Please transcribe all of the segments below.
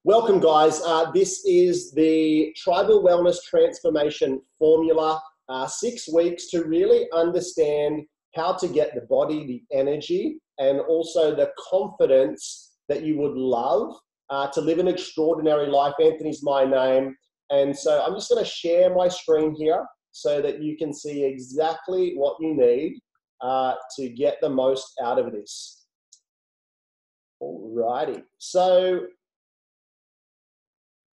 Welcome, guys. This is the Tribal Wellness Transformation Formula, 6 weeks to really understand how to get the body, the energy, and also the confidence that you would love to live an extraordinary life. Anthony's my name. And so I'm just going to share my screen here so that you can see exactly what you need to get the most out of this. Alrighty. So,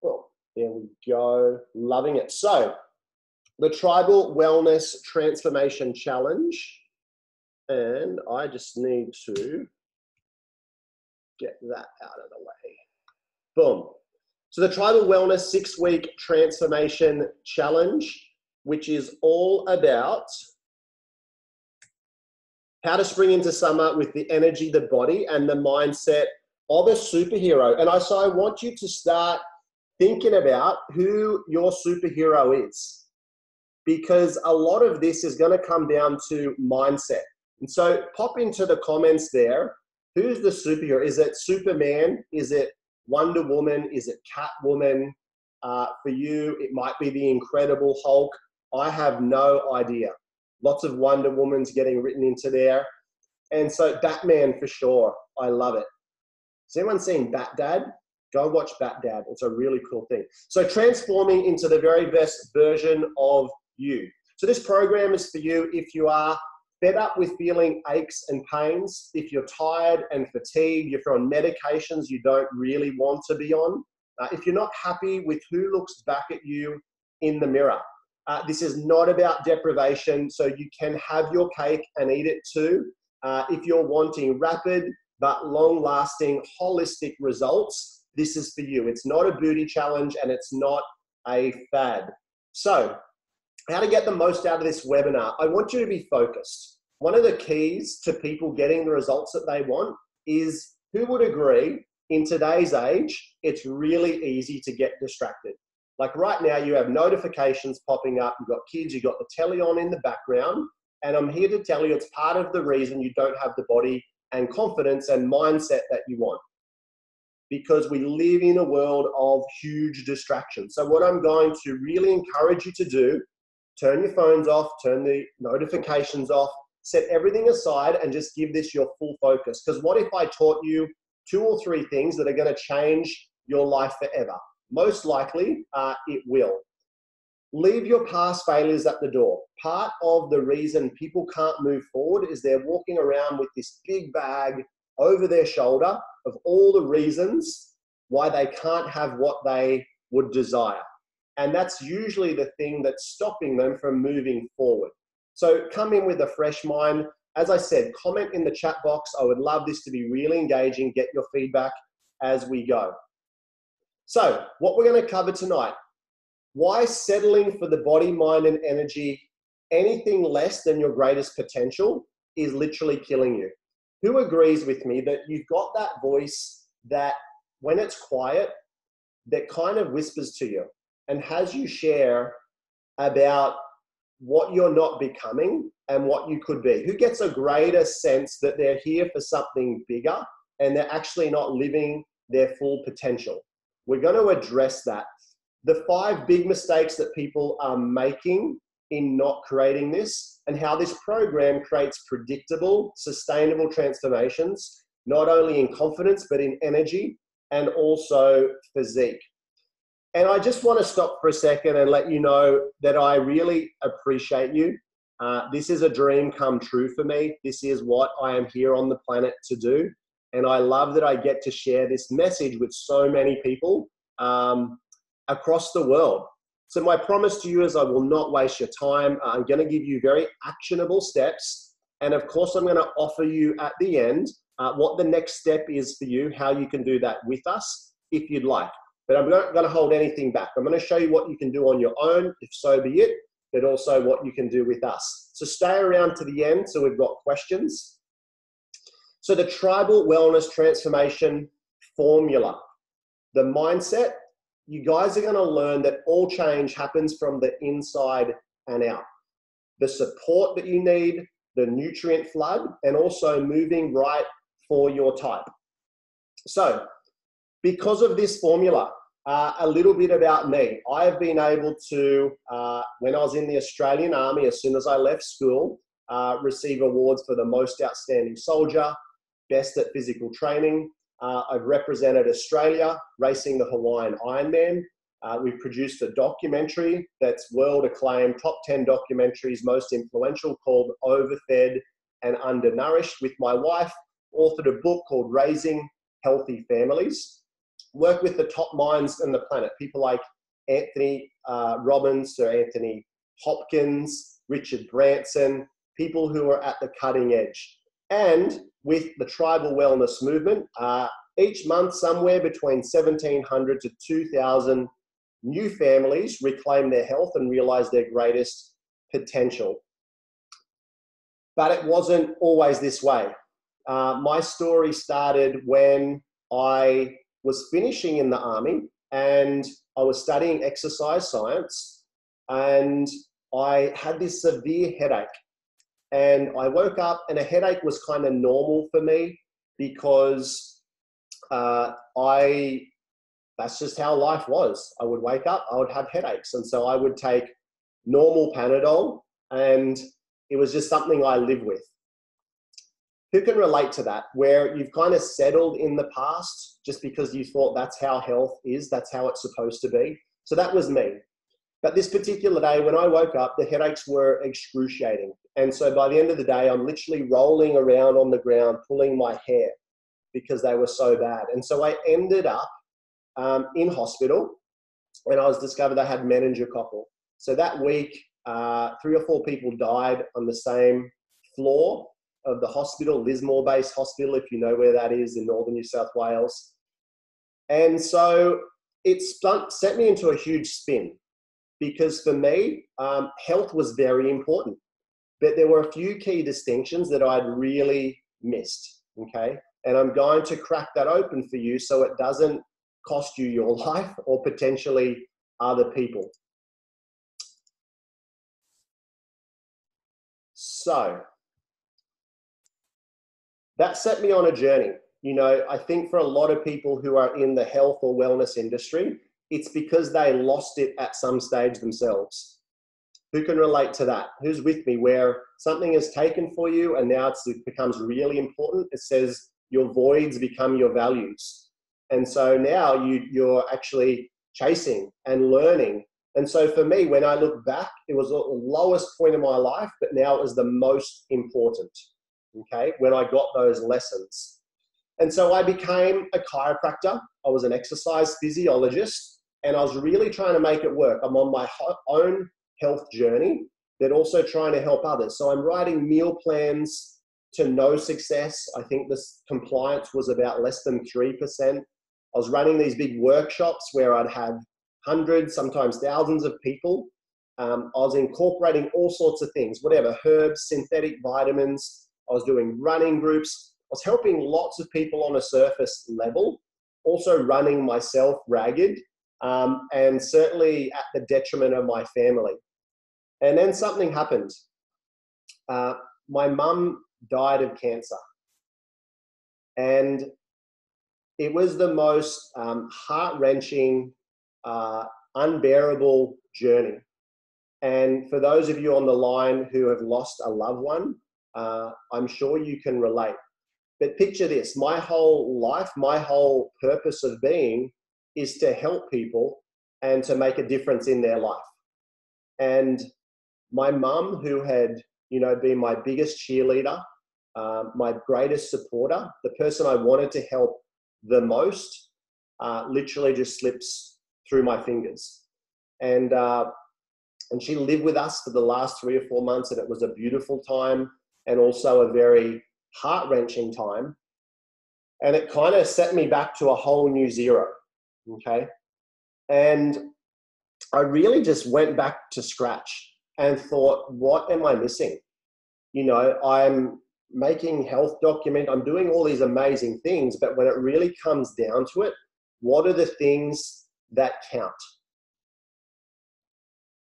well, there we go. Loving it. So, the Tribal Wellness Transformation Challenge. And I just need to get that out of the way. Boom. So the Tribal Wellness 6-week transformation challenge, which is all about how to spring into summer with the energy, the body, and the mindset of a superhero. And so I want you to start thinking about who your superhero is, because a lot of this is going to come down to mindset. And so pop into the comments there. Who's the superhero? Is it Superman? Is it Wonder Woman? Is it Catwoman? For you, it might be the Incredible Hulk. I have no idea. Lots of Wonder Womans getting written into there. And so Batman for sure. I love it. Has anyone seen Bat Dad? Go watch Bat Dad. It's a really cool thing. So transforming into the very best version of you. So this program is for you if you are fed up with feeling aches and pains, if you're tired and fatigued, if you're on medications you don't really want to be on, if you're not happy with who looks back at you in the mirror. This is not about deprivation, so you can have your cake and eat it too. If you're wanting rapid but long-lasting holistic results, this is for you. It's not a booty challenge and it's not a fad. So, how to get the most out of this webinar. I want you to be focused. One of the keys to people getting the results that they want is, who would agree, in today's age, it's really easy to get distracted. Like right now, you have notifications popping up, you've got kids, you've got the telly on in the background, and I'm here to tell you it's part of the reason you don't have the body and confidence and mindset that you want. Because we live in a world of huge distractions. So what I'm going to really encourage you to do, turn your phones off, turn the notifications off, set everything aside and just give this your full focus. Because what if I taught you 2 or 3 things that are going to change your life forever? Most likely, it will. Leave your past failures at the door. Part of the reason people can't move forward is they're walking around with this big bag over their shoulder of all the reasons why they can't have what they would desire. And that's usually the thing that's stopping them from moving forward. So come in with a fresh mind. As I said, comment in the chat box. I would love this to be really engaging. Get your feedback as we go. So what we're going to cover tonight, why settling for the body, mind, and energy, anything less than your greatest potential, is literally killing you. Who agrees with me that you've got that voice that when it's quiet, that kind of whispers to you and has you share about what you're not becoming and what you could be? Who gets a greater sense that they're here for something bigger and they're actually not living their full potential? We're going to address that. The 5 big mistakes that people are making in not creating this, and how this program creates predictable, sustainable transformations, not only in confidence, but in energy and also physique. And I just want to stop for a second and let you know that I really appreciate you. This is a dream come true for me. This is what I am here on the planet to do. And I love that I get to share this message with so many people across the world. So my promise to you is I will not waste your time. I'm going to give you very actionable steps. And of course, I'm going to offer you at the end what the next step is for you, how you can do that with us if you'd like. But I'm not going to hold anything back. I'm going to show you what you can do on your own, if so be it, but also what you can do with us. So stay around to the end so we've got questions. So the Tribal Wellness Transformation Formula. The mindset, you guys are going to learn that all change happens from the inside and out. The support that you need, the nutrient flood, and also moving right for your type. So because of this formula, a little bit about me. I have been able to, when I was in the Australian Army, as soon as I left school, receive awards for the most outstanding soldier, best at physical training. I've represented Australia racing the Hawaiian Ironman. We've produced a documentary that's world acclaimed, top 10 documentaries, most influential, called Overfed and Undernourished, with my wife. Authored a book called Raising Healthy Families. Work with the top minds on the planet, people like Anthony Robbins, Sir Anthony Hopkins, Richard Branson, people who are at the cutting edge. And with the tribal wellness movement, each month somewhere between 1,700 to 2,000 new families reclaim their health and realize their greatest potential. But it wasn't always this way. My story started when I was finishing in the Army and I was studying exercise science, and I had this severe headache. And I woke up and a headache was kind of normal for me because that's just how life was. I would wake up, I would have headaches. And so I would take normal Panadol, and it was just something I live with. Who can relate to that, where you've kind of settled in the past just because you thought that's how health is, that's how it's supposed to be? So that was me. But this particular day, when I woke up, the headaches were excruciating. And so by the end of the day, I'm literally rolling around on the ground, pulling my hair because they were so bad. And so I ended up in hospital, and I was discovered I had meningococcal. So that week, 3 or 4 people died on the same floor of the hospital, Lismore Base Hospital, if you know where that is in northern New South Wales. And so it set me into a huge spin, because for me, health was very important. But there were a few key distinctions that I'd really missed, okay? And I'm going to crack that open for you so it doesn't cost you your life or potentially other people. So that set me on a journey. You know, I think for a lot of people who are in the health or wellness industry, it's because they lost it at some stage themselves. Who can relate to that? Who's with me, where something is taken for you and now it becomes really important? It says your voids become your values. And so now you're actually chasing and learning. And so for me, when I look back, it was the lowest point in my life, but now it was the most important, okay, when I got those lessons. And so I became a chiropractor. I was an exercise physiologist, and I was really trying to make it work. I'm on my own health journey, but also trying to help others. So I'm writing meal plans to no success. I think this compliance was about less than 3%. I was running these big workshops where I'd have hundreds, sometimes thousands of people. I was incorporating all sorts of things, whatever, herbs, synthetic vitamins. I was doing running groups. I was helping lots of people on a surface level, also running myself ragged, and certainly at the detriment of my family. And then something happened. My mum died of cancer. And it was the most heart-wrenching, unbearable journey. And for those of you on the line who have lost a loved one, I'm sure you can relate. But picture this, my whole life, my whole purpose of being is to help people and to make a difference in their life. And my mum, who had, you know, been my biggest cheerleader, my greatest supporter, the person I wanted to help the most, literally just slips through my fingers. And she lived with us for the last 3 or 4 months, and it was a beautiful time and also a very heart-wrenching time. And it kind of set me back to a whole new zero, okay? And I really just went back to scratch and thought, what am I missing? You know, I'm making health document, I'm doing all these amazing things, but when it really comes down to it, what are the things that count?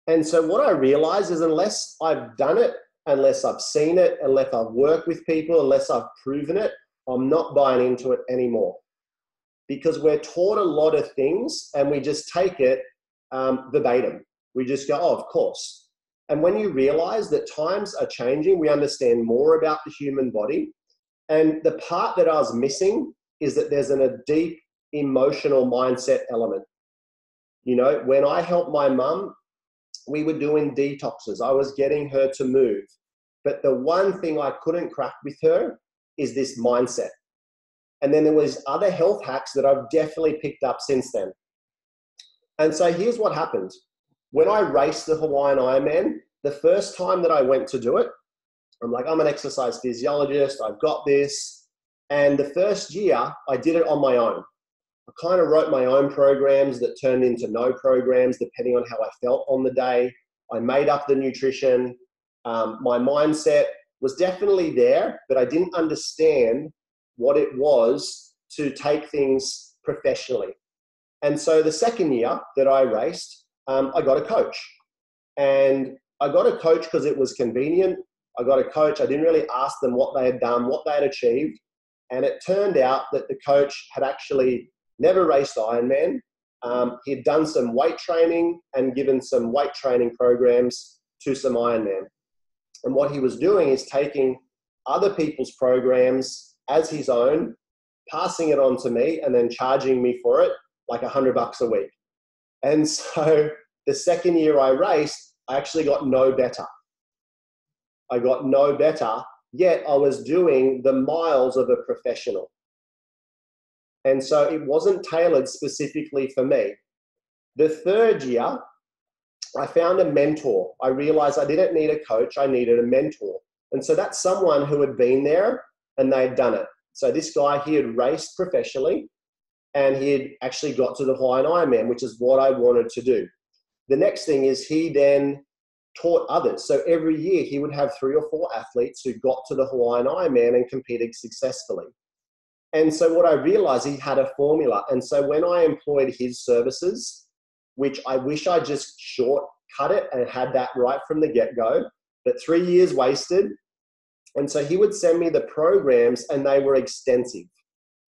And so what I realized is unless I've done it, unless I've seen it, unless I've worked with people, unless I've proven it, I'm not buying into it anymore. because we're taught a lot of things and we just take it verbatim. We just go, oh, of course. And when you realize that times are changing, we understand more about the human body. And the part that I was missing is that there's a deep emotional mindset element. You know, when I helped my mum, we were doing detoxes. I was getting her to move. But the one thing I couldn't crack with her is this mindset. And then there was other health hacks that I've definitely picked up since then. And so here's what happened. When I raced the Hawaiian Ironman, the first time that I went to do it, I'm like, I'm an exercise physiologist. I've got this. And the first year I did it on my own. I kind of wrote my own programs that turned into no programs, depending on how I felt on the day. I made up the nutrition. My mindset was definitely there, but I didn't understand what it was to take things professionally. And so the second year that I raced, I got a coach. And I got a coach because it was convenient. I got a coach. I didn't really ask them what they had done, what they had achieved. And it turned out that the coach had actually never raced Ironman. He had done some weight training and given some weight training programs to some Ironman. And what he was doing is taking other people's programs as his own, passing it on to me, and then charging me for it like $100 a week. And so the second year I raced, I actually got no better. I got no better, yet I was doing the miles of a professional. And so it wasn't tailored specifically for me. The third year, I found a mentor. I realized I didn't need a coach, I needed a mentor. And so that's someone who had been there and they'd done it. So this guy, he had raced professionally and he had actually got to the Hawaiian Ironman, which is what I wanted to do. The next thing is he then taught others. So every year he would have 3 or 4 athletes who got to the Hawaiian Ironman and competed successfully. And so what I realized, he had a formula. And so when I employed his services, which I wish I just shortcut it and had that right from the get-go, but 3 years wasted. And so he would send me the programs and they were extensive.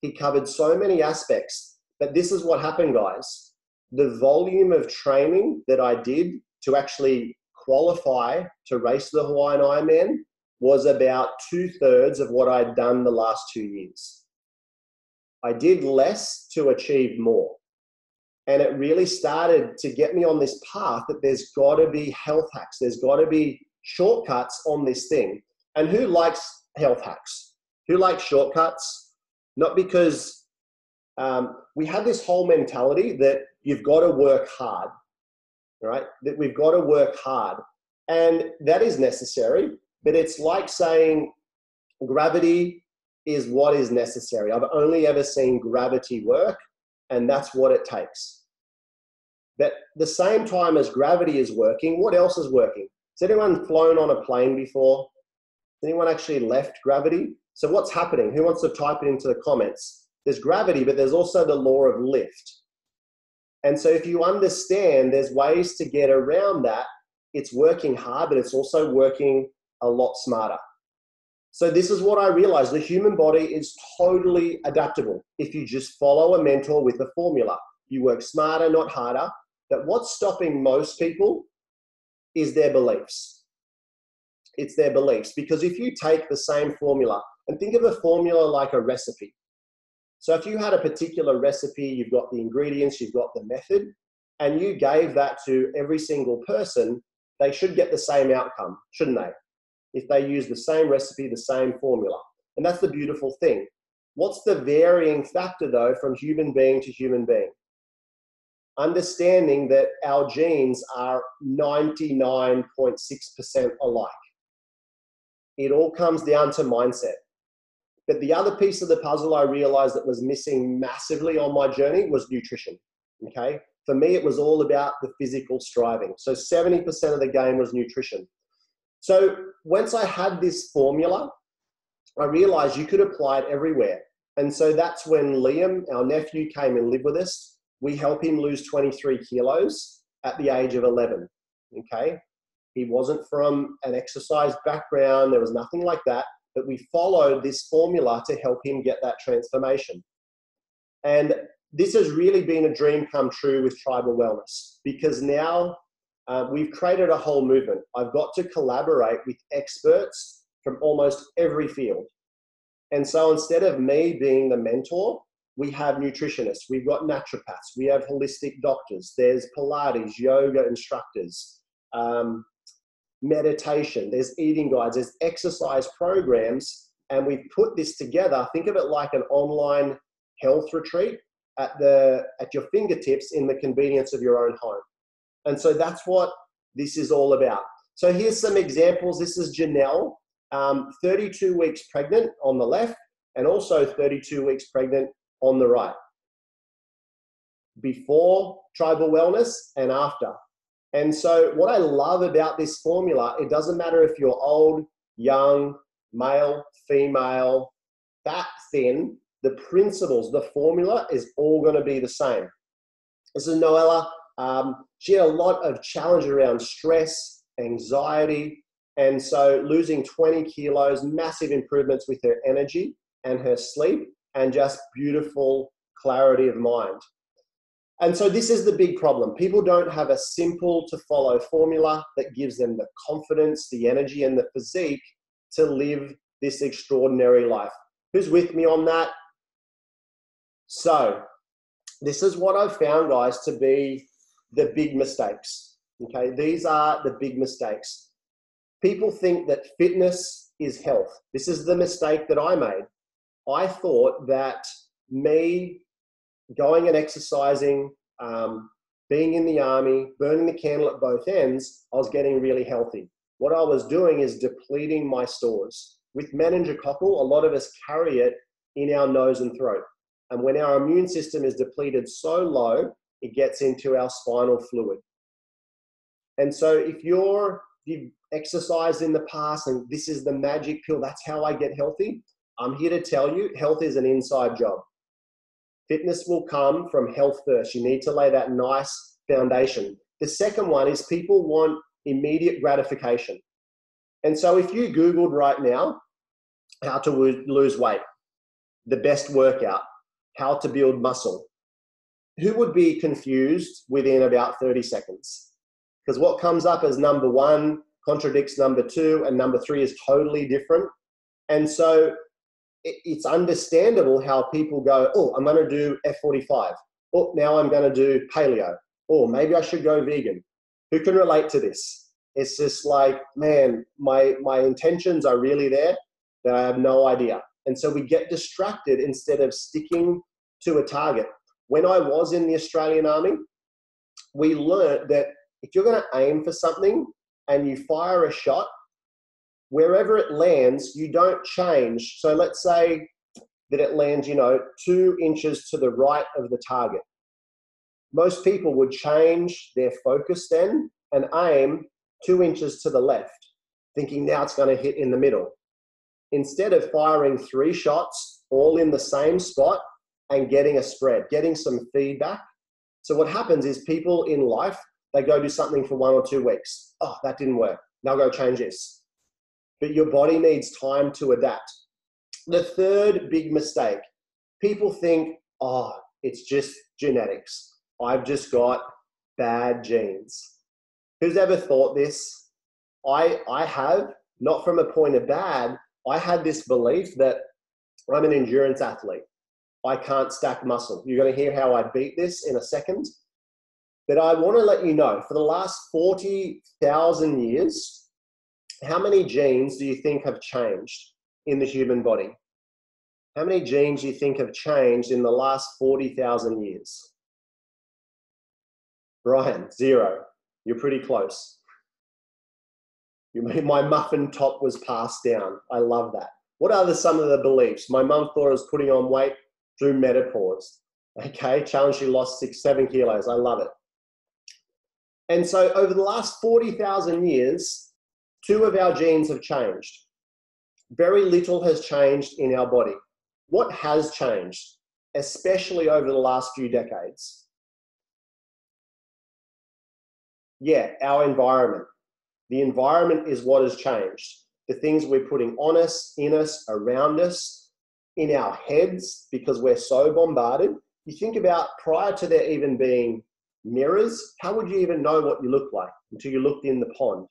He covered so many aspects, but this is what happened, guys. The volume of training that I did to actually qualify to race the Hawaiian Ironman was about 2/3 of what I'd done the last 2 years. I did less to achieve more. And it really started to get me on this path that there's got to be health hacks. There's got to be shortcuts on this thing. And who likes health hacks? Who likes shortcuts? Not because we have this whole mentality that you've got to work hard, right? That we've got to work hard. And that is necessary, but it's like saying gravity is what is necessary. I've only ever seen gravity work, and that's what it takes. But the same time as gravity is working, what else is working? Has anyone flown on a plane before? Has anyone actually left gravity? So what's happening? Who wants to type it into the comments? There's gravity, but there's also the law of lift. And so if you understand there's ways to get around that, it's working hard, but it's also working a lot smarter. So this is what I realized. The human body is totally adaptable if you just follow a mentor with a formula. You work smarter, not harder. But what's stopping most people is their beliefs. It's their beliefs. Because if you take the same formula, and think of a formula like a recipe. So if you had a particular recipe, you've got the ingredients, you've got the method, and you gave that to every single person, they should get the same outcome, shouldn't they? If they use the same recipe, the same formula. And that's the beautiful thing. What's the varying factor though from human being to human being? Understanding that our genes are 99.6% alike. It all comes down to mindset. But the other piece of the puzzle I realized that was missing massively on my journey was nutrition, okay? For me, it was all about the physical striving. So 70% of the game was nutrition. So once I had this formula, I realized you could apply it everywhere. And so that's when Liam, our nephew, came and lived with us. We helped him lose 23 kilos at the age of 11, okay? He wasn't from an exercise background. There was nothing like that, but we followed this formula to help him get that transformation. And this has really been a dream come true with Tribal Wellness, because now we've created a whole movement. I've got to collaborate with experts from almost every field. And so instead of me being the mentor, we have nutritionists, we've got naturopaths, we have holistic doctors, there's Pilates, yoga instructors, meditation, there's eating guides, there's exercise programs, and we've put this together. Think of it like an online health retreat at your fingertips in the convenience of your own home. And so that's what this is all about. So here's some examples. This is Janelle, 32 weeks pregnant on the left, and also 32 weeks pregnant on the right. Before Tribal Wellness and after. And so what I love about this formula, it doesn't matter if you're old, young, male, female, fat, thin, the principles, the formula is all going to be the same. This is Noella. She had a lot of challenge around stress, anxiety, and so losing 20 kilos, massive improvements with her energy and her sleep, and just beautiful clarity of mind. And so this is the big problem. People don't have a simple to follow formula that gives them the confidence, the energy, and the physique to live this extraordinary life. Who's with me on that? So this is what I've found, guys, to be the big mistakes. Okay, these are the big mistakes. People think that fitness is health. This is the mistake that I made. I thought that me going and exercising, being in the army, burning the candle at both ends, I was getting really healthy. What I was doing is depleting my stores. With meningococcal, a lot of us carry it in our nose and throat. And when our immune system is depleted so low, it gets into our spinal fluid. And so if you've exercised in the past and this is the magic pill, that's how I get healthy, I'm here to tell you, health is an inside job. Fitness will come from health first. You need to lay that nice foundation. The second one is people want immediate gratification. And so if you Googled right now, how to lose weight, the best workout, how to build muscle, who would be confused within about 30 seconds? Because what comes up as number one contradicts number two, and number three is totally different. And so it's understandable how people go, oh, I'm going to do F45. Oh, now I'm going to do paleo. Oh, maybe I should go vegan. Who can relate to this? It's just like, man, my intentions are really there, that I have no idea. And so we get distracted instead of sticking to a target. When I was in the Australian Army, we learned that if you're going to aim for something and you fire a shot, wherever it lands, you don't change. So let's say that it lands, 2 inches to the right of the target. Most people would change their focus then and aim 2 inches to the left, thinking now it's going to hit in the middle. Instead of firing 3 shots all in the same spot and getting a spread, getting some feedback. So what happens is people in life, they go do something for 1 or 2 weeks. Oh, that didn't work. Now go change this. But your body needs time to adapt. The third big mistake, people think, oh, it's just genetics. I've just got bad genes. Who's ever thought this? I have, not from a point of bad. I had this belief that I'm an endurance athlete. I can't stack muscle. You're going to hear how I beat this in a second. But I want to let you know, for the last 40,000 years, how many genes do you think have changed in the human body? How many genes do you think have changed in the last 40,000 years? Brian, 0. You're pretty close. My muffin top was passed down. I love that. What are some of the beliefs? My mum thought I was putting on weight through menopause. Okay, challenge, she lost 6-7 kilos. I love it. And so over the last 40,000 years, 2 of our genes have changed. Very little has changed in our body. What has changed, especially over the last few decades? Yeah, our environment. The environment is what has changed. The things we're putting on us, in us, around us, in our heads, because we're so bombarded. you think about prior to there even being mirrors, how would you even know what you look like until you looked in the pond?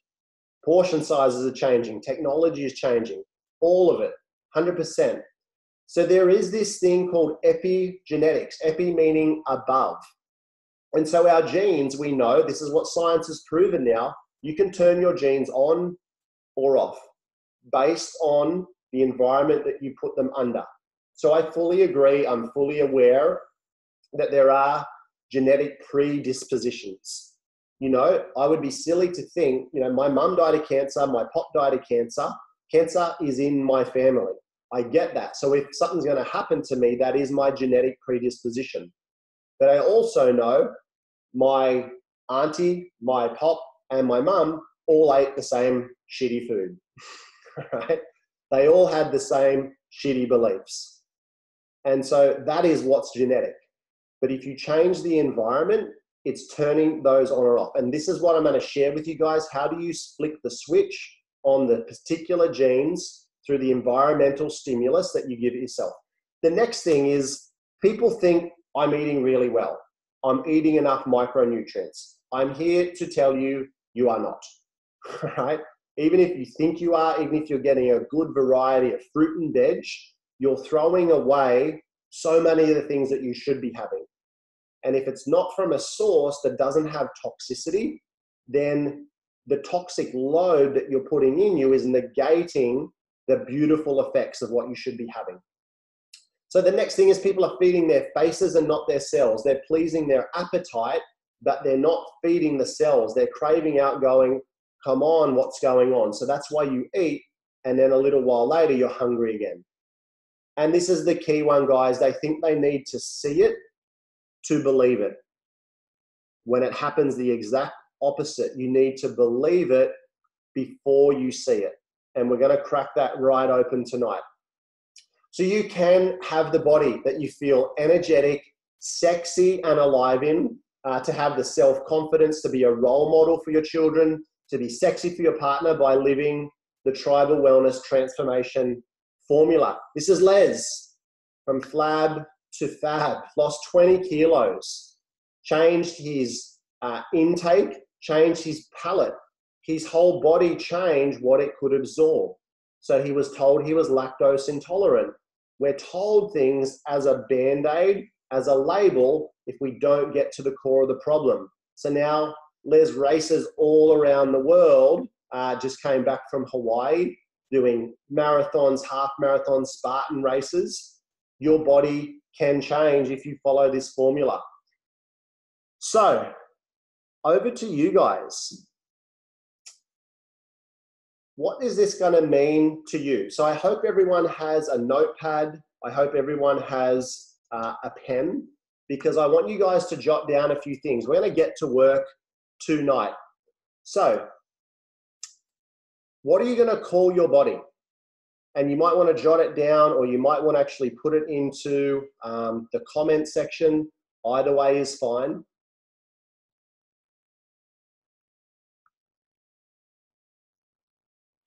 Portion sizes are changing, technology is changing, all of it, 100%. So there is this thing called epigenetics, epi meaning above. And so our genes, we know, this is what science has proven now, you can turn your genes on or off based on the environment that you put them under. So I fully agree, I'm fully aware that there are genetic predispositions. You know, I would be silly to think, you know, my mum died of cancer, my pop died of cancer. Cancer is in my family. I get that. So if something's going to happen to me, that is my genetic predisposition. But I also know my auntie, my pop, and my mum all ate the same shitty food, right? They all had the same shitty beliefs. And so that is what's genetic. But if you change the environment, it's turning those on or off. And this is what I'm going to share with you guys. How do you flick the switch on the particular genes through the environmental stimulus that you give yourself? The next thing is people think I'm eating really well. I'm eating enough micronutrients. I'm here to tell you, you are not, right? Even if you think you are, even if you're getting a good variety of fruit and veg, you're throwing away so many of the things that you should be having. And if it's not from a source that doesn't have toxicity, then the toxic load that you're putting in you is negating the beautiful effects of what you should be having. So the next thing is people are feeding their faces and not their cells. They're pleasing their appetite, but they're not feeding the cells. They're craving out going, come on, what's going on? So that's why you eat, and then a little while later, you're hungry again. And this is the key one, guys. They think they need to see it to believe it. When it happens the exact opposite, you need to believe it before you see it. And we're going to crack that right open tonight. So you can have the body that you feel energetic, sexy, and alive in, to have the self-confidence to be a role model for your children, to be sexy for your partner by living the Tribal Wellness Transformation Formula. This is Les from Flab to Fab, lost 20 kilos, changed his intake, changed his palate. His whole body changed what it could absorb. So he was told he was lactose intolerant. We're told things as a band-aid, as a label, if we don't get to the core of the problem. So now Les races all around the world, just came back from Hawaii, doing marathons, half marathons, Spartan races. Your body can change if you follow this formula. So over to you guys. What is this going to mean to you? So I hope everyone has a notepad. I hope everyone has a pen, because I want you guys to jot down a few things. We're going to get to work tonight. So what are you going to call your body? And you might want to jot it down, or you might want to actually put it into the comment section. Either way is fine.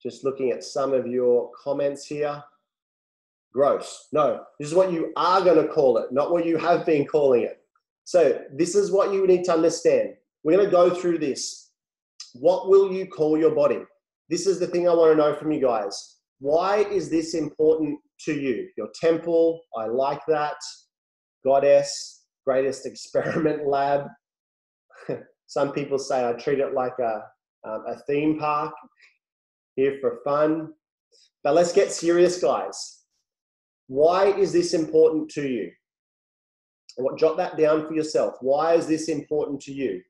Just looking at some of your comments here. Gross. No, this is what you are going to call it, not what you have been calling it. So this is what you need to understand. We're going to go through this. What will you call your body? This is the thing I want to know from you guys. Why is this important to you? Your temple, I like that. Goddess, greatest experiment lab. Some people say I treat it like a theme park, here for fun. But let's get serious, guys. Why is this important to you? Jot that down for yourself. Why is this important to you?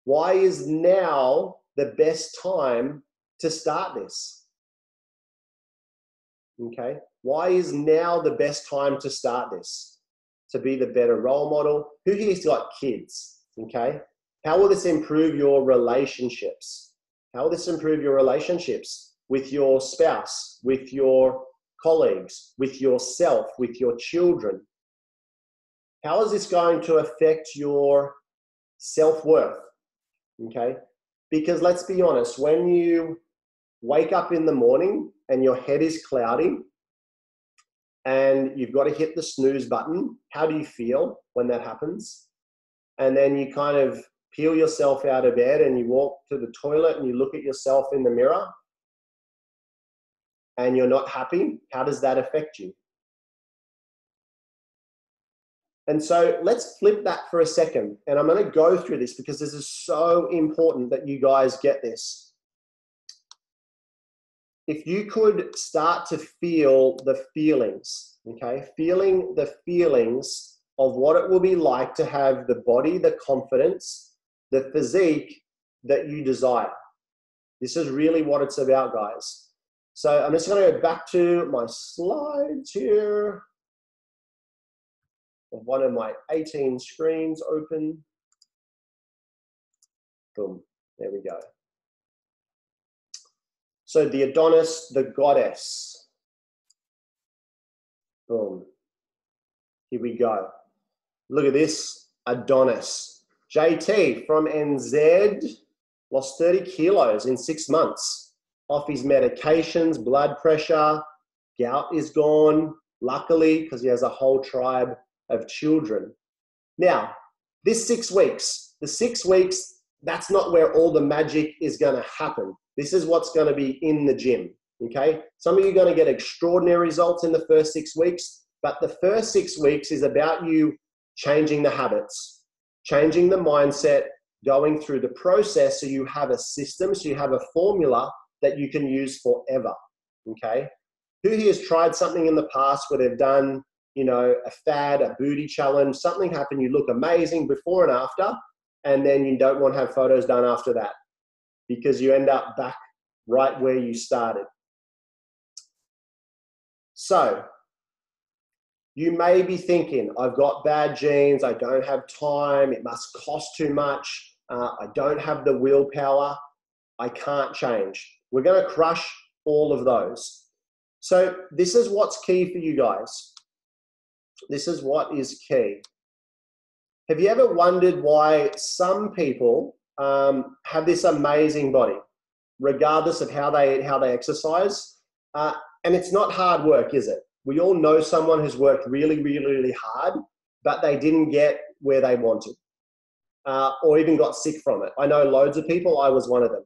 Why is now the best time to start this? Okay. Why is now the best time to start this? To be the better role model? Who here's got kids? Okay. How will this improve your relationships? How will this improve your relationships with your spouse, with your colleagues, with yourself, with your children? How is this going to affect your self-worth? Okay. Because let's be honest, when you wake up in the morning and your head is cloudy, and you've got to hit the snooze button. How do you feel when that happens? And then you kind of peel yourself out of bed and you walk to the toilet and you look at yourself in the mirror and you're not happy. How does that affect you? And so let's flip that for a second. And I'm going to go through this because this is so important that you guys get this. If you could start to feel the feelings, okay, feeling the feelings of what it will be like to have the body, the confidence, the physique that you desire. This is really what it's about, guys. So I'm just going to go back to my slides here. One of my 18 screens open. Boom, there we go. So the Adonis, the goddess. Boom, here we go. Look at this, Adonis. JT from NZ lost 30 kilos in 6 months. Off his medications, blood pressure, gout is gone, luckily, because he has a whole tribe of children. Now, this 6 weeks, the 6 weeks, that's not where all the magic is going to happen. This is what's going to be in the gym, okay? Some of you are going to get extraordinary results in the first 6 weeks, but the first 6 weeks is about you changing the habits, changing the mindset, going through the process so you have a system, so you have a formula that you can use forever, okay? Who here has tried something in the past where they've done, you know, a fad, a booty challenge, something happened, you look amazing before and after, and then you don't want to have photos done after that because you end up back right where you started. So you may be thinking, I've got bad genes, I don't have time, it must cost too much, I don't have the willpower, I can't change. We're going to crush all of those. So this is what's key for you guys. This is what is key. Have you ever wondered why some people have this amazing body, regardless of how they exercise? And it's not hard work, is it? We all know someone who's worked really, really, really hard, but they didn't get where they wanted, or even got sick from it. I know loads of people, I was one of them.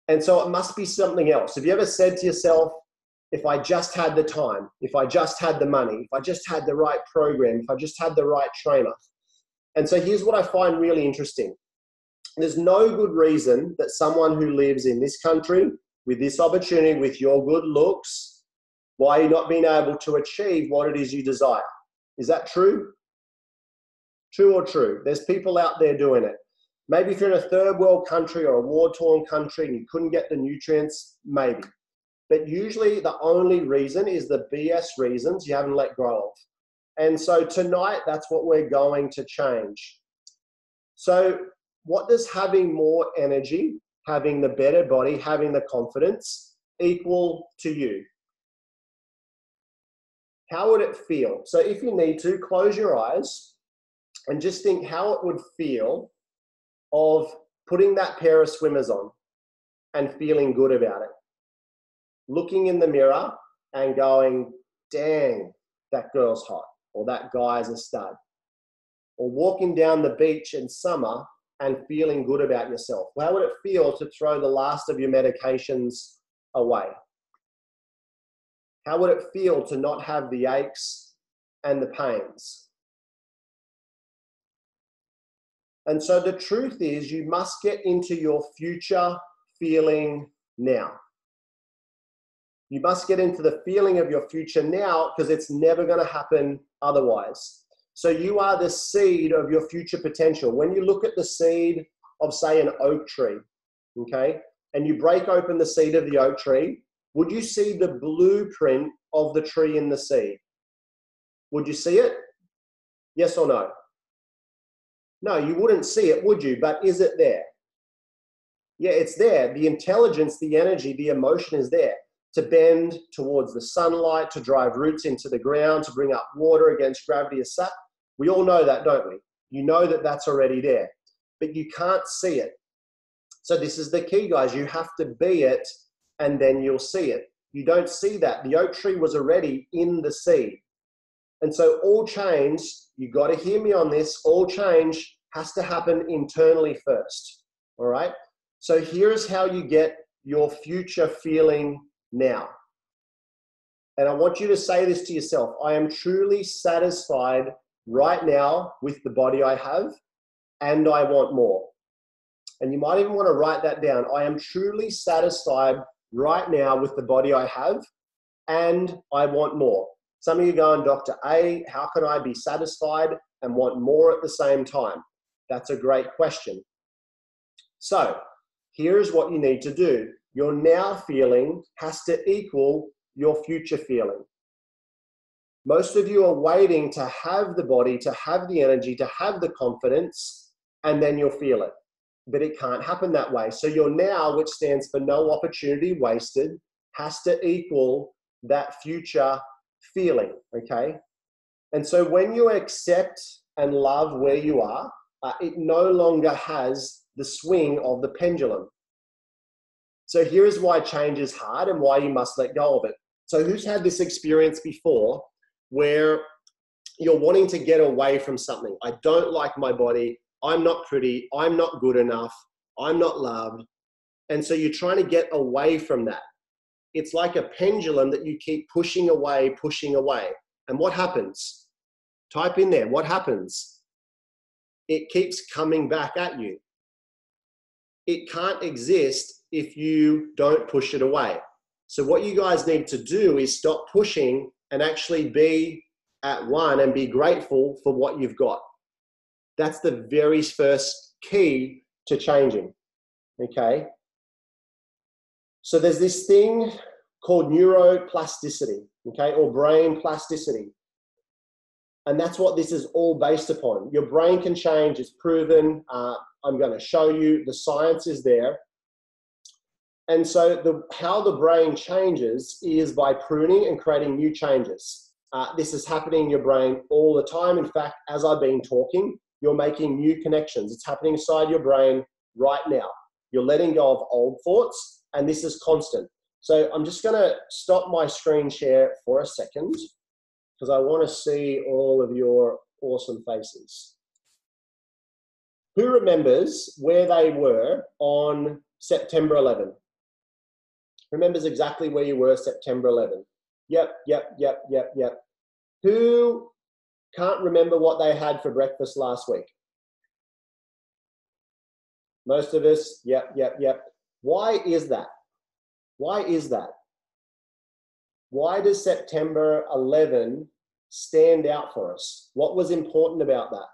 And so it must be something else. Have you ever said to yourself, if I just had the time, if I just had the money, if I just had the right program, if I just had the right trainer? And so here's what I find really interesting. There's no good reason that someone who lives in this country with this opportunity, with your good looks, why you're not being able to achieve what it is you desire. Is that true? True or true? There's people out there doing it. Maybe if you're in a third world country or a war-torn country and you couldn't get the nutrients, maybe. But usually the only reason is the BS reasons you haven't let go of. And so tonight, that's what we're going to change. So what does having more energy, having the better body, having the confidence equal to you? How would it feel? So if you need to, close your eyes and just think how it would feel of putting that pair of swimmers on and feeling good about it. Looking in the mirror and going, dang, that girl's hot, or that guy's a stud. Or walking down the beach in summer and feeling good about yourself. How would it feel to throw the last of your medications away? How would it feel to not have the aches and the pains? And so the truth is, you must get into your future feeling now. You must get into the feeling of your future now because it's never going to happen otherwise. So you are the seed of your future potential. When you look at the seed of, say, an oak tree, okay, and you break open the seed of the oak tree, would you see the blueprint of the tree in the seed? Would you see it? Yes or no? No, you wouldn't see it, would you? But is it there? Yeah, it's there. The intelligence, the energy, the emotion is there to bend towards the sunlight, to drive roots into the ground, to bring up water against gravity as such. We all know that, don't we? You know that that's already there, but you can't see it. So this is the key, guys. You have to be it, and then you'll see it. You don't see that. The oak tree was already in the seed. And so all change, you got to hear me on this, all change has to happen internally first. All right? So here's how you get your future feeling now. And I want you to say this to yourself. I am truly satisfied right now with the body I have, and I want more. And you might even want to write that down. I am truly satisfied right now with the body I have, and I want more. Some of you going, Dr. A, how can I be satisfied and want more at the same time? That's a great question. So here's what you need to do. Your now feeling has to equal your future feeling. Most of you are waiting to have the body, to have the energy, to have the confidence, and then you'll feel it. But it can't happen that way. So your now, which stands for no opportunity wasted, has to equal that future feeling, okay? And so when you accept and love where you are, it no longer has the swing of the pendulum. So here's why change is hard and why you must let go of it. So who's had this experience before where you're wanting to get away from something? I don't like my body. I'm not pretty. I'm not good enough. I'm not loved. And so you're trying to get away from that. It's like a pendulum that you keep pushing away, pushing away. And what happens? Type in there, what happens? It keeps coming back at you. It can't exist if you don't push it away. So what you guys need to do is stop pushing and actually be at one and be grateful for what you've got. That's the very first key to changing, okay? So there's this thing called neuroplasticity, okay, or brain plasticity. And that's what this is all based upon. Your brain can change, it's proven. I'm going to show you, the science is there. And so how the brain changes is by pruning and creating new changes. This is happening in your brain all the time. In fact, as I've been talking, you're making new connections. It's happening inside your brain right now. You're letting go of old thoughts, and this is constant. So I'm just going to stop my screen share for a second because I want to see all of your awesome faces. Who remembers where they were on September 11? Remembers exactly where you were September 11? Yep. Who can't remember what they had for breakfast last week? Most of us, yep. Why is that? Why is that? Why does September 11 stand out for us? What was important about that?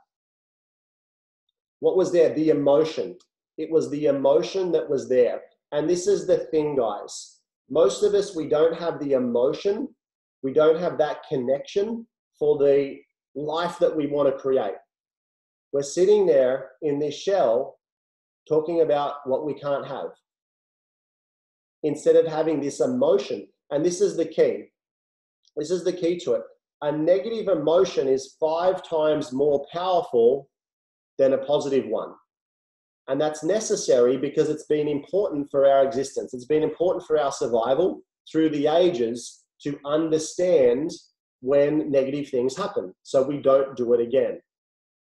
What was there? The emotion. It was the emotion that was there. And this is the thing, guys. Most of us, we don't have the emotion. We don't have that connection for the life that we want to create. We're sitting there in this shell talking about what we can't have instead of having this emotion. And this is the key. This is the key to it. A negative emotion is 5 times more powerful than a positive one. And that's necessary because it's been important for our existence. It's been important for our survival through the ages to understand when negative things happen so we don't do it again.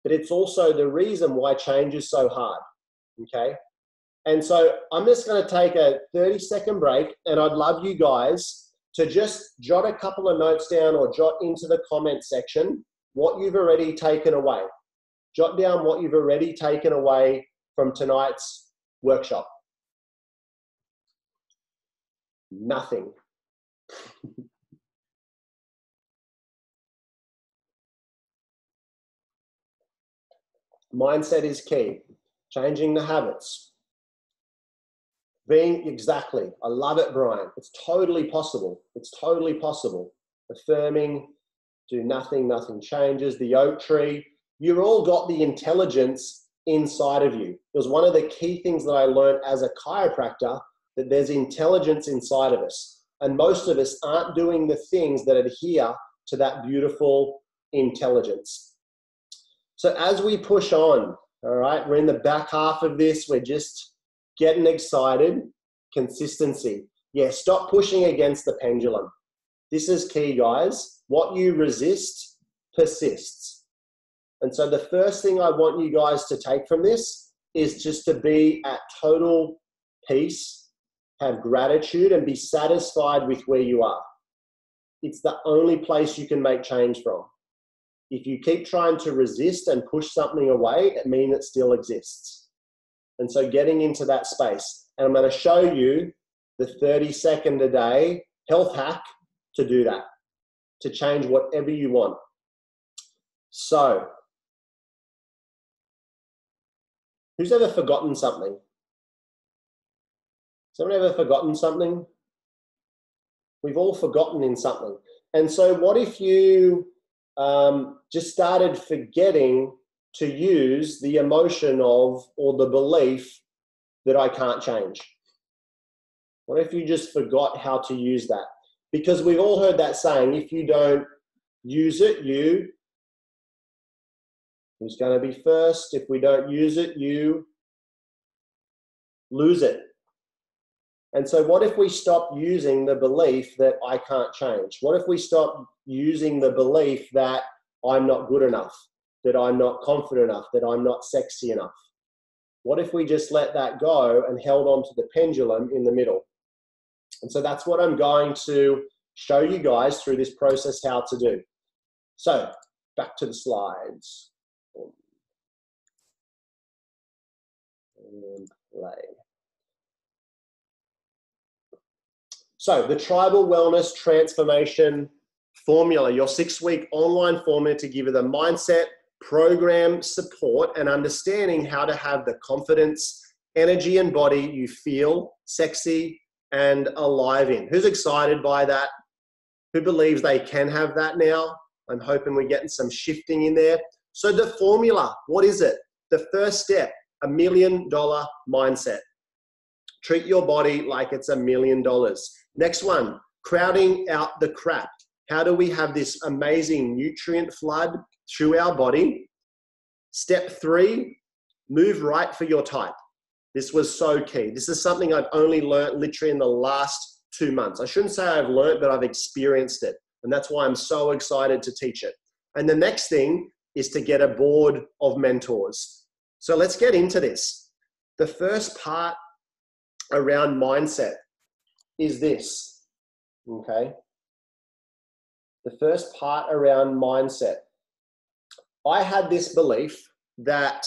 But it's also the reason why change is so hard, okay? And so I'm just going to take a 30-second break, and I'd love you guys to just jot a couple of notes down or jot into the comment section what you've already taken away. Jot down what you've already taken away from tonight's workshop. Nothing. Mindset is key. Changing the habits. Being exactly. I love it, Brian. It's totally possible. It's totally possible. Affirming, do nothing, nothing changes. The oak tree. You've all got the intelligence inside of you. It was one of the key things that I learned as a chiropractor, that there's intelligence inside of us. And most of us aren't doing the things that adhere to that beautiful intelligence. So as we push on, all right, we're in the back half of this. We're just getting excited. Consistency. Yeah, stop pushing against the pendulum. This is key, guys. What you resist persists. And so the first thing I want you guys to take from this is just to be at total peace, have gratitude, and be satisfied with where you are. It's the only place you can make change from. If you keep trying to resist and push something away, it means it still exists. And so getting into that space. And I'm going to show you the 30-second a day health hack to do that, to change whatever you want. So, who's ever forgotten something? Has anyone ever forgotten something? We've all forgotten in something. And so what if you just started forgetting to use the emotion of, or the belief that I can't change? What if you just forgot how to use that? Because we've all heard that saying, if you don't use it, who's going to be first? If we don't use it, you lose it. And so what if we stop using the belief that I can't change? What if we stop using the belief that I'm not good enough, that I'm not confident enough, that I'm not sexy enough? What if we just let that go and held on to the pendulum in the middle? And so that's what I'm going to show you guys through this process how to do. So back to the slides. And play. So the Tribal Wellness Transformation Formula, your 6-week online formula to give you the mindset, program support, and understanding how to have the confidence, energy, and body you feel sexy and alive in. Who's excited by that? Who believes they can have that now? I'm hoping we're getting some shifting in there. So the formula, what is it? The first step, $1 million mindset. Treat your body like it's $1 million. Next one, crowding out the crap. How do we have this amazing nutrient flood through our body? Step 3, move right for your type. This was so key. This is something I've only learned literally in the last 2 months. I shouldn't say I've learned, but I've experienced it. And that's why I'm so excited to teach it. And the next thing is to get a board of mentors. So let's get into this. The first part around mindset is this, okay? The first part around mindset. I had this belief that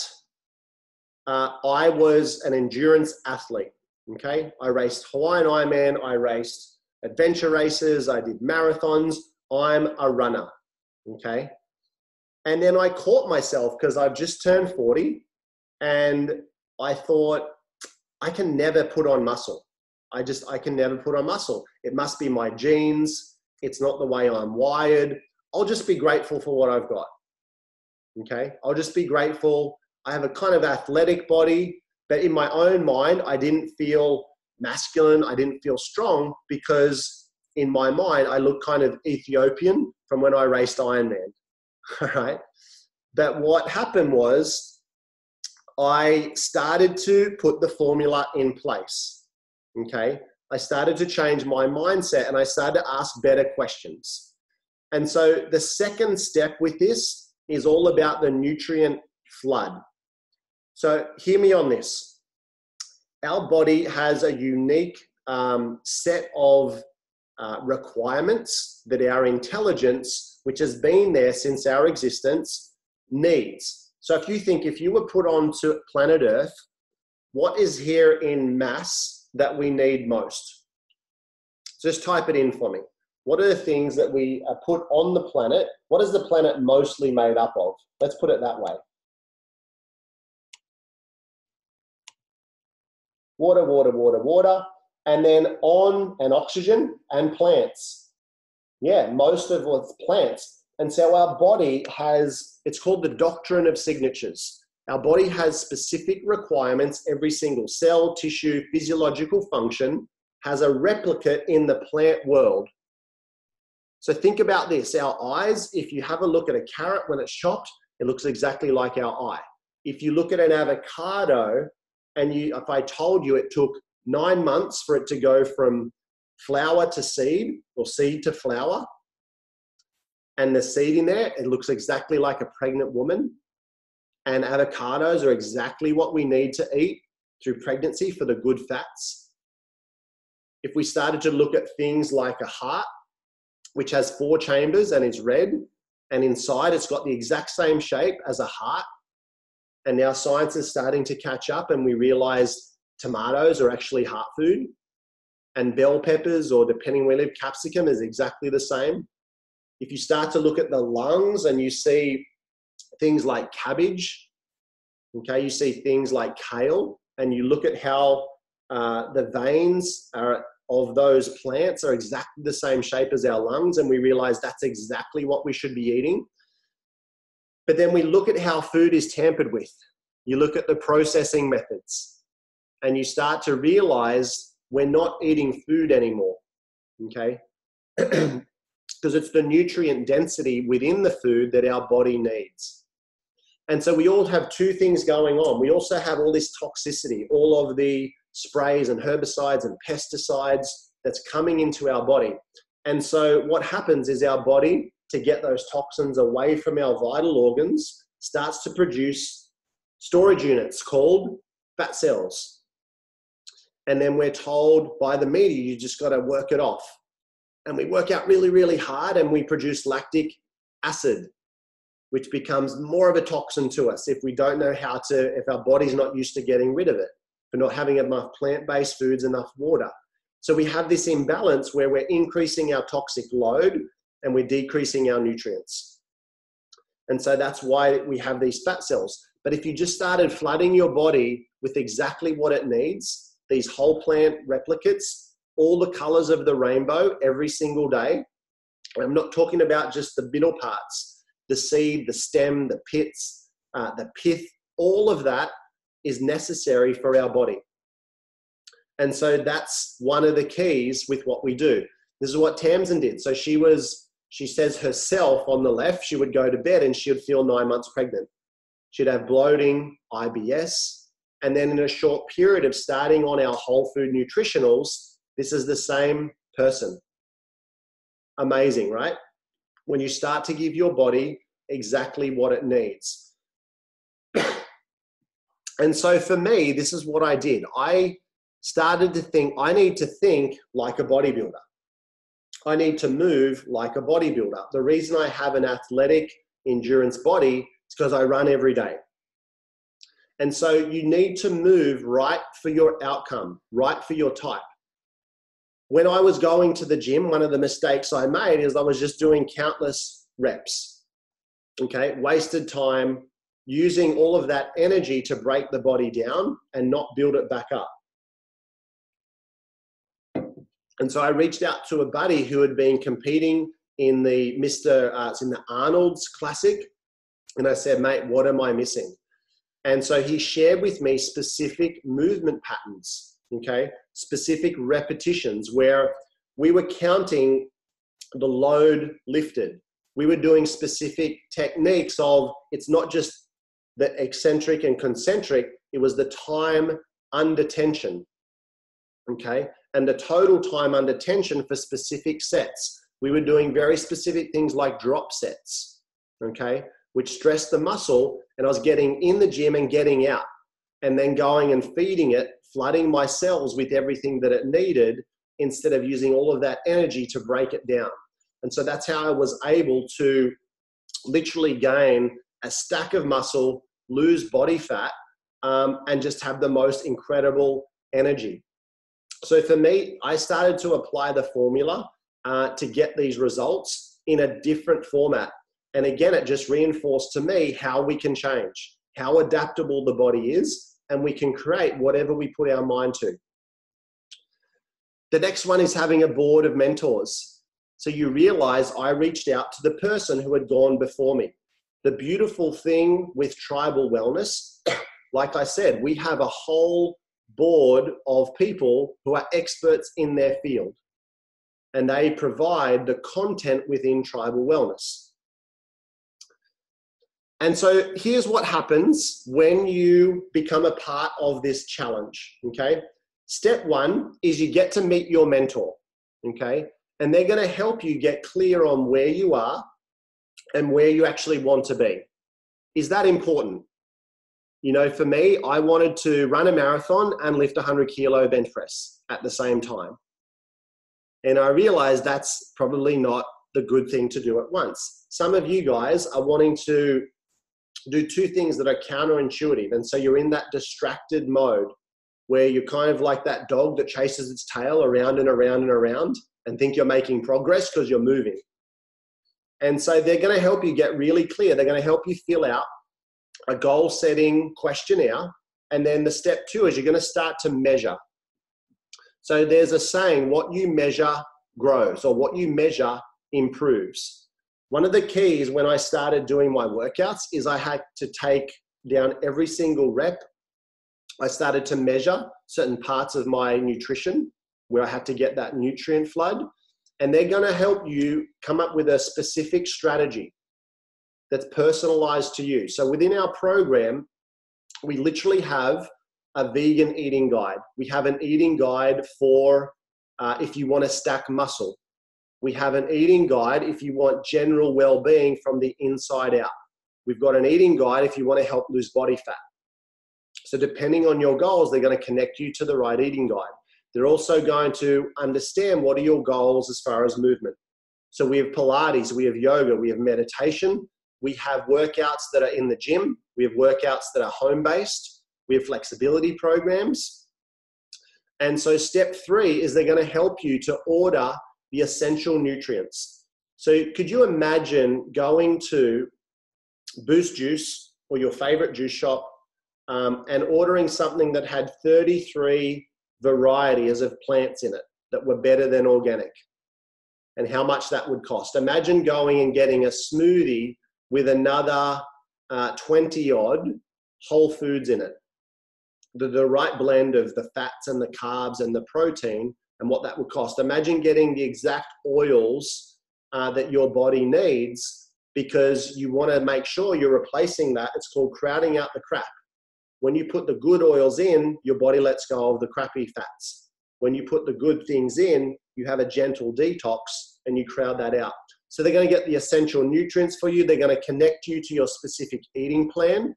I was an endurance athlete, okay? I raced Hawaiian Ironman, I raced adventure races, I did marathons. I'm a runner, okay? And then I caught myself because I've just turned 40 and I thought, I can never put on muscle. I can never put on muscle. It must be my genes. It's not the way I'm wired. I'll just be grateful for what I've got, okay? I'll just be grateful. I have a kind of athletic body, but in my own mind, I didn't feel masculine. I didn't feel strong because in my mind, I looked kind of Ethiopian from when I raced Ironman, all right? But what happened was I started to put the formula in place, okay? I started to change my mindset and I started to ask better questions. And so the second step with this is all about the nutrient flood. So hear me on this. Our body has a unique set of requirements that our intelligence, which has been there since our existence, needs. So if you were put onto planet Earth, what is here in mass that we need most? Just type it in for me. What are the things that we are put on the planet? What is the planet mostly made up of? Let's put it that way. Water, water, water, water. And then and oxygen and plants. Yeah, most of what's plants. And so our body has, it's called the doctrine of signatures. Our body has specific requirements. Every single cell, tissue, physiological function has a replicate in the plant world. So think about this. Our eyes, if you have a look at a carrot when it's chopped, it looks exactly like our eye. If you look at an avocado, and if I told you it took 9 months for it to go from flower to seed or seed to flower. And the seed in there, it looks exactly like a pregnant woman. And avocados are exactly what we need to eat through pregnancy for the good fats. If we started to look at things like a heart, which has 4 chambers and is red, and inside it's got the exact same shape as a heart, and now science is starting to catch up and we realize tomatoes are actually heart food, and bell peppers, or depending where you live, capsicum is exactly the same. If you start to look at the lungs and you see things like cabbage, okay, you see things like kale, and you look at how the veins of those plants are exactly the same shape as our lungs, and we realize that's exactly what we should be eating. But then we look at how food is tampered with. You look at the processing methods, and you start to realize we're not eating food anymore, okay? Because it's the nutrient density within the food that our body needs. And so we all have 2 things going on. We also have all this toxicity, all of the sprays and herbicides and pesticides that's coming into our body. And so what happens is our body, to get those toxins away from our vital organs, starts to produce storage units called fat cells. And then we're told by the media, you just got to work it off. And we work out really, really hard, and we produce lactic acid, which becomes more of a toxin to us if we don't know how to, if our body's not used to getting rid of it, for not having enough plant-based foods, enough water. So we have this imbalance where we're increasing our toxic load and we're decreasing our nutrients. And so that's why we have these fat cells. But if you just started flooding your body with exactly what it needs, these whole plant replicates, all the colors of the rainbow every single day. I'm not talking about just the middle parts, the seed, the stem, the pits, the pith, all of that is necessary for our body. And so that's one of the keys with what we do. This is what Tamsin did. So she says herself on the left, she would go to bed and she would feel 9 months pregnant. She'd have bloating, IBS, and then in a short period of starting on our whole food nutritionals, this is the same person. Amazing, right? When you start to give your body exactly what it needs. And so for me, this is what I did. I started to think, I need to think like a bodybuilder. I need to move like a bodybuilder. The reason I have an athletic endurance body is because I run every day. And so you need to move right for your outcome, right for your type. When I was going to the gym, one of the mistakes I made is I was just doing countless reps, okay? Wasted time, using all of that energy to break the body down and not build it back up. And so I reached out to a buddy who had been competing in the it's in the Arnold's Classic. And I said, mate, what am I missing? And so he shared with me specific movement patterns, okay? Specific repetitions where we were counting the load lifted. We were doing specific techniques of, it's not just the eccentric and concentric, it was the time under tension, okay? And the total time under tension for specific sets. We were doing very specific things like drop sets, okay? Which stressed the muscle, and I was getting in the gym and getting out, and then going and feeding it, flooding my cells with everything that it needed instead of using all of that energy to break it down. And so that's how I was able to literally gain a stack of muscle, lose body fat, and just have the most incredible energy. So for me, I started to apply the formula to get these results in a different format. And again, it just reinforced to me how we can change, how adaptable the body is, and we can create whatever we put our mind to. The next one is having a board of mentors. So you realize I reached out to the person who had gone before me. The beautiful thing with tribal wellness, like I said, we have a whole board of people who are experts in their field, and they provide the content within tribal wellness. And so here's what happens when you become a part of this challenge, okay? Step one is you get to meet your mentor. okay? And they're going to help you get clear on where you are and where you actually want to be. Is that important? You know, for me, I wanted to run a marathon and lift 100 kilo bench press at the same time. And I realized that's probably not the good thing to do at once. Some of you guys are wanting to do two things that are counterintuitive. And so you're in that distracted mode where you're kind of like that dog that chases its tail around and around and around and think you're making progress because you're moving. And so they're going to help you get really clear. They're going to help you fill out a goal setting questionnaire. And then the step 2 is you're going to start to measure. So there's a saying, what you measure grows, or what you measure improves. One of the keys when I started doing my workouts is I had to take down every single rep. I started to measure certain parts of my nutrition where I had to get that nutrient flood. And they're going to help you come up with a specific strategy that's personalized to you. So within our program, we literally have a vegan eating guide. We have an eating guide for if you want to stack muscle. We have an eating guide if you want general well-being from the inside out. We've got an eating guide if you want to help lose body fat. So depending on your goals, they're going to connect you to the right eating guide. They're also going to understand what are your goals as far as movement. So we have Pilates, we have yoga, we have meditation. We have workouts that are in the gym. We have workouts that are home-based. We have flexibility programs. And so step 3 is they're going to help you to order the essential nutrients. So could you imagine going to Boost Juice or your favorite juice shop and ordering something that had 33 varieties of plants in it that were better than organic, and how much that would cost? Imagine going and getting a smoothie with another 20 odd whole foods in it. The right blend of the fats and the carbs and the protein, and what that would cost. Imagine getting the exact oils that your body needs, because you want to make sure you're replacing that. It's called crowding out the crap. When you put the good oils in, your body lets go of the crappy fats. When you put the good things in, you have a gentle detox and you crowd that out. So they're going to get the essential nutrients for you. They're going to connect you to your specific eating plan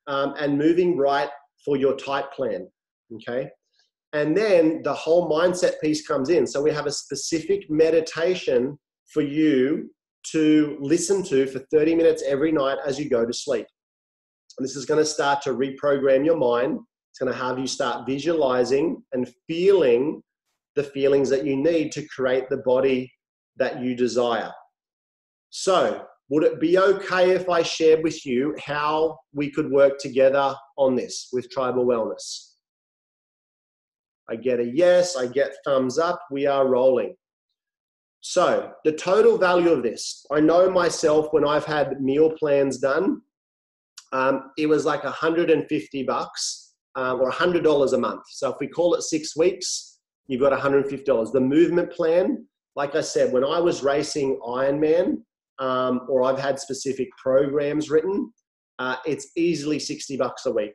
and moving right for your type plan, okay? And then the whole mindset piece comes in. So we have a specific meditation for you to listen to for 30 minutes every night as you go to sleep. And this is going to start to reprogram your mind. It's going to have you start visualizing and feeling the feelings that you need to create the body that you desire. So would it be okay if I shared with you how we could work together on this with Tribal Wellness? I get a yes, I get thumbs up, we are rolling. So the total value of this, I know myself when I've had meal plans done, it was like $150 or $100 a month. So if we call it 6 weeks, you've got $150. The movement plan, like I said, when I was racing Ironman, or I've had specific programs written, it's easily $60 a week.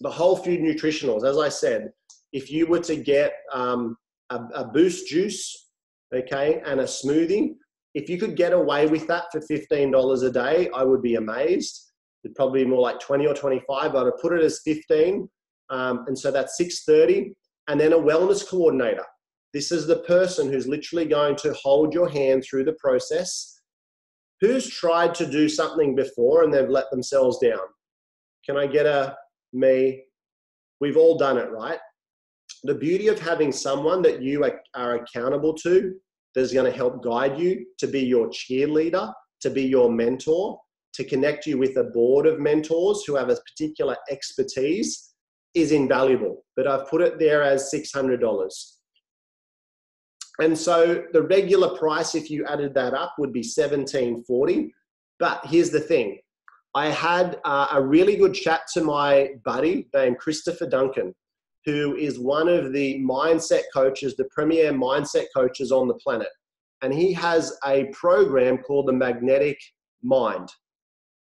The whole food nutritionals, as I said, if you were to get a Boost Juice, okay, and a smoothie, if you could get away with that for $15 a day, I would be amazed. It'd probably be more like 20 or 25. I'd put it as 15. And so that's $630. And then a wellness coordinator. This is the person who's literally going to hold your hand through the process. Who's tried to do something before and they've let themselves down? Can I get a me? We've all done it, right? The beauty of having someone that you are accountable to, that's going to help guide you, to be your cheerleader, to be your mentor, to connect you with a board of mentors who have a particular expertise, is invaluable. But I've put it there as $600. And so the regular price, if you added that up, would be $1,740. But here's the thing. I had a really good chat to my buddy named Christopher Duncan, who is one of the mindset coaches, the premier mindset coaches on the planet. And he has a program called the Magnetic Mind.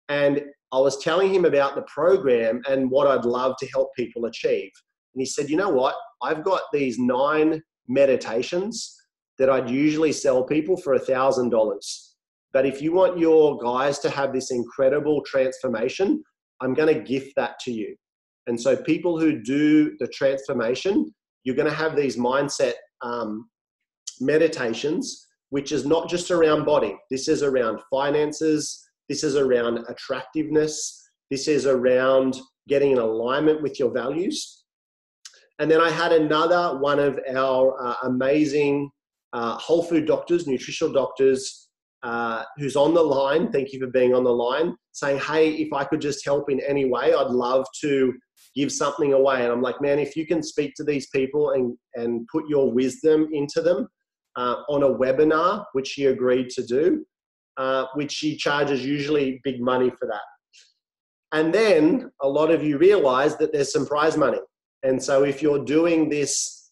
And I was telling him about the program and what I'd love to help people achieve. And he said, you know what? I've got these 9 meditations that I'd usually sell people for $1,000. But if you want your guys to have this incredible transformation, I'm going to gift that to you. And so people who do the transformation, you're going to have these mindset meditations, which is not just around body. This is around finances. This is around attractiveness. This is around getting in alignment with your values. And then I had another one of our amazing whole food doctors, nutritional doctors, who's on the line. Thank you for being on the line, saying, hey, if I could just help in any way, I'd love to give something away. And I'm like, man, if you can speak to these people and put your wisdom into them on a webinar, which she agreed to do, which she charges usually big money for that. And then a lot of you realize that there's some prize money. And so if you're doing this,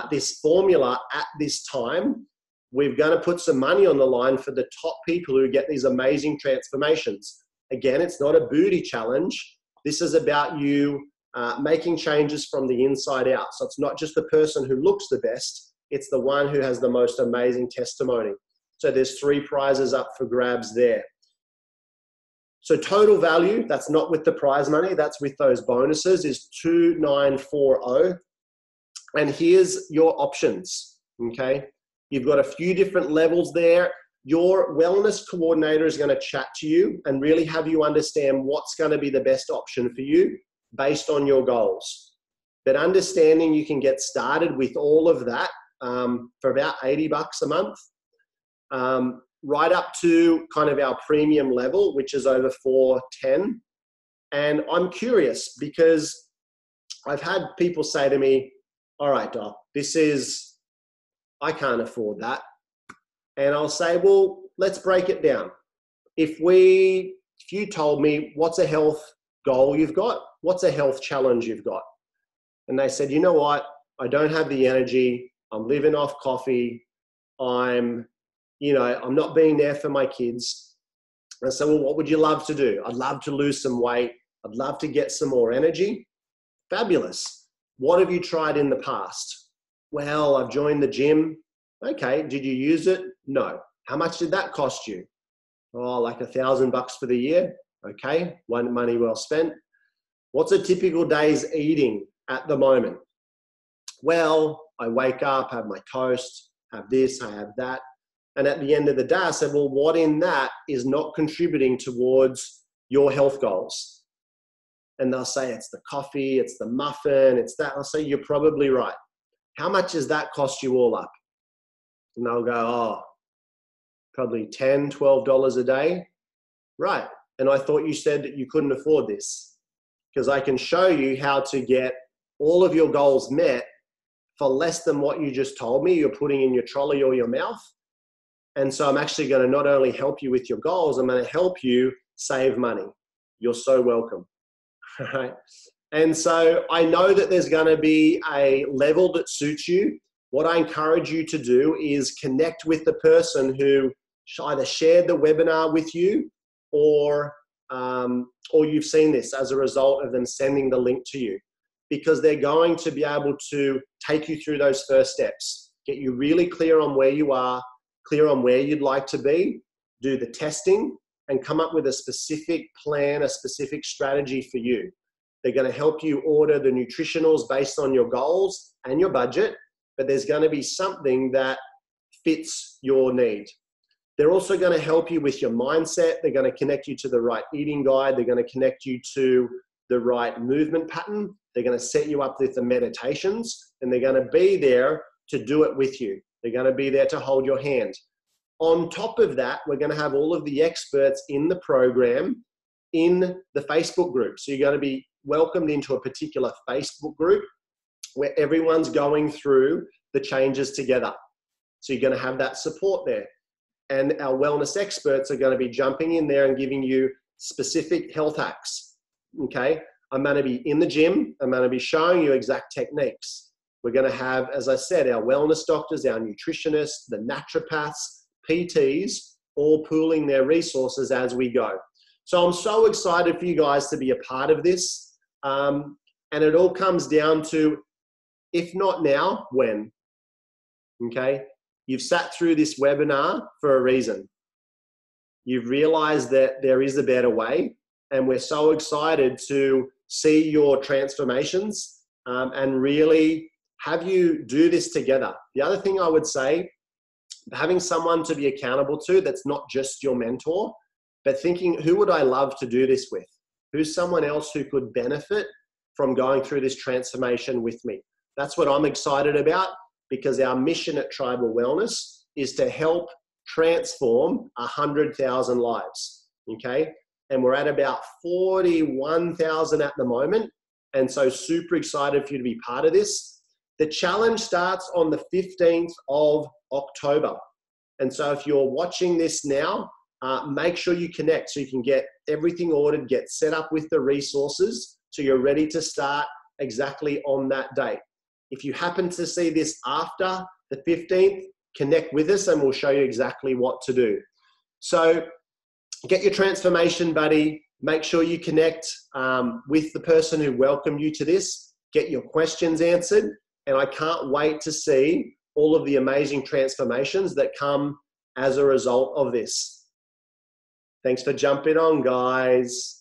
this formula at this time, we're going to put some money on the line for the top people who get these amazing transformations. Again, it's not a booty challenge. This is about you making changes from the inside out. So it's not just the person who looks the best, it's the one who has the most amazing testimony. So there's 3 prizes up for grabs there. So total value, that's not with the prize money, that's with those bonuses, is 2,940. And here's your options, okay? You've got a few different levels there. Your wellness coordinator is going to chat to you and really have you understand what's going to be the best option for you based on your goals. But understanding you can get started with all of that for about $80 a month, right up to kind of our premium level, which is over $410. And I'm curious because I've had people say to me, all right, Doc, I can't afford that. And I'll say, well, let's break it down. If you told me what's a health goal you've got, what's a health challenge you've got? And they said, you know what? I don't have the energy. I'm living off coffee. I'm not being there for my kids. And so, well, what would you love to do? I'd love to lose some weight. I'd love to get some more energy. Fabulous. What have you tried in the past? Well, I've joined the gym. Okay. Did you use it? No. How much did that cost you? Oh, like $1,000 for the year. Okay. Money well spent. What's a typical day's eating at the moment? Well, I wake up, have my toast, have this, I have that. And at the end of the day, I said, well, what in that is not contributing towards your health goals? And they'll say, it's the coffee, it's the muffin, it's that. I'll say, you're probably right. How much does that cost you all up? And they'll go, oh, probably $10, $12 a day. Right. And I thought you said that you couldn't afford this, because I can show you how to get all of your goals met for less than what you just told me you're putting in your trolley or your mouth. And so I'm actually going to not only help you with your goals, I'm going to help you save money. You're so welcome. Right? And so I know that there's going to be a level that suits you. What I encourage you to do is connect with the person who either shared the webinar with you or you've seen this as a result of them sending the link to you, because they're going to be able to take you through those first steps, get you really clear on where you are, clear on where you'd like to be, do the testing, and come up with a specific plan, a specific strategy for you. They're going to help you order the nutritionals based on your goals and your budget, but there's going to be something that fits your need. They're also going to help you with your mindset. They're going to connect you to the right eating guide. They're going to connect you to the right movement pattern. They're going to set you up with the meditations, and they're going to be there to do it with you. They're going to be there to hold your hand. On top of that, we're going to have all of the experts in the program in the Facebook group. So you're going to be welcomed into a particular Facebook group where everyone's going through the changes together. So you're going to have that support there. And our wellness experts are going to be jumping in there and giving you specific health hacks. Okay. I'm going to be in the gym. I'm going to be showing you exact techniques. We're going to have, as I said, our wellness doctors, our nutritionists, the naturopaths, PTs, all pooling their resources as we go. So I'm so excited for you guys to be a part of this. And it all comes down to, if not now, when? Okay. You've sat through this webinar for a reason. You've realized that there is a better way, and we're so excited to see your transformations and really have you do this together. The other thing I would say, having someone to be accountable to that's not just your mentor, but thinking, who would I love to do this with? Who's someone else who could benefit from going through this transformation with me? That's what I'm excited about, because our mission at Tribal Wellness is to help transform 100,000 lives, okay? And we're at about 41,000 at the moment. And so super excited for you to be part of this. The challenge starts on the 15th of October. And so if you're watching this now, make sure you connect so you can get everything ordered, get set up with the resources so you're ready to start exactly on that date. If you happen to see this after the 15th, connect with us and we'll show you exactly what to do. So get your transformation buddy, make sure you connect with the person who welcomed you to this, get your questions answered, and I can't wait to see all of the amazing transformations that come as a result of this. Thanks for jumping on, guys.